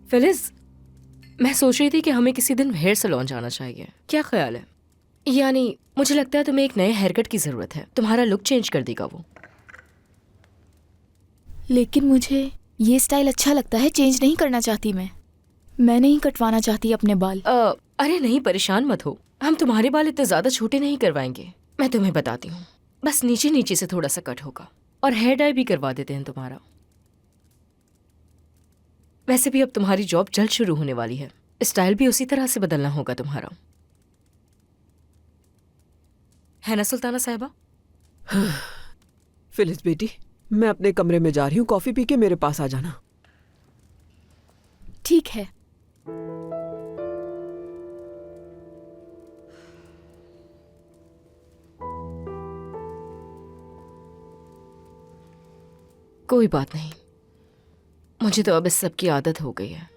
Phyllis, मैं सोच रही थी कि हमें किसी दिन हेयर सैलून जाना चाहिए। क्या ख्याल है? यानी मुझे लगता है तुम्हें एक नए हेयर कट की जरूरत है। तुम्हारा लुक चेंज कर देगा वो। लेकिन मुझे ये स्टाइल अच्छा लगता है, चेंज नहीं करना चाहती मैं नहीं कटवाना चाहती अपने बाल। अरे नहीं, परेशान मत हो, हम तुम्हारे बाल इतने ज्यादा छोटे नहीं करवाएंगे। मैं तुम्हें बताती हूँ, बस नीचे नीचे से थोड़ा सा कट होगा और हेयर डाई भी करवा देते हैं तुम्हारा। वैसे भी अब तुम्हारी जॉब जल्द शुरू होने वाली है, स्टाइल भी उसी तरह से बदलना होगा तुम्हारा, है ना सुल्ताना साहिबा? फिलिस बेटी, मैं अपने कमरे में जा रही हूँ, कॉफी पी के मेरे पास आ जाना। ठीक है। कोई बात नहीं, मुझे तो अब इस सब की आदत हो गई है।